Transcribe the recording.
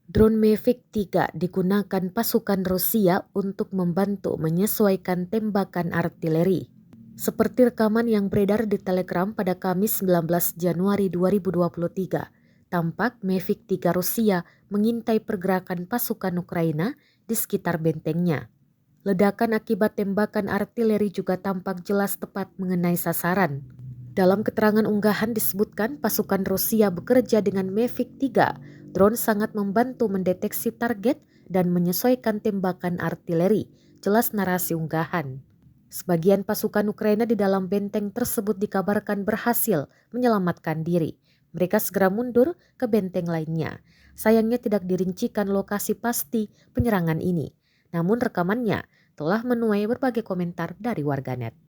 Drone Mavic 3 digunakan pasukan Rusia untuk membantu menyesuaikan tembakan artileri. Seperti rekaman yang beredar di Telegram pada Kamis 19 Januari 2023, tampak Mavic 3 Rusia mengintai pergerakan pasukan Ukraina di sekitar bentengnya. Ledakan akibat tembakan artileri juga tampak jelas tepat mengenai sasaran. Dalam keterangan unggahan disebutkan pasukan Rusia bekerja dengan Mavic 3. Drone sangat membantu mendeteksi target dan menyesuaikan tembakan artileri, jelas narasi unggahan. Sebagian pasukan Ukraina di dalam benteng tersebut dikabarkan berhasil menyelamatkan diri. Mereka segera mundur ke benteng lainnya. Sayangnya tidak dirincikan lokasi pasti penyerangan ini. Namun rekamannya telah menuai berbagai komentar dari warganet.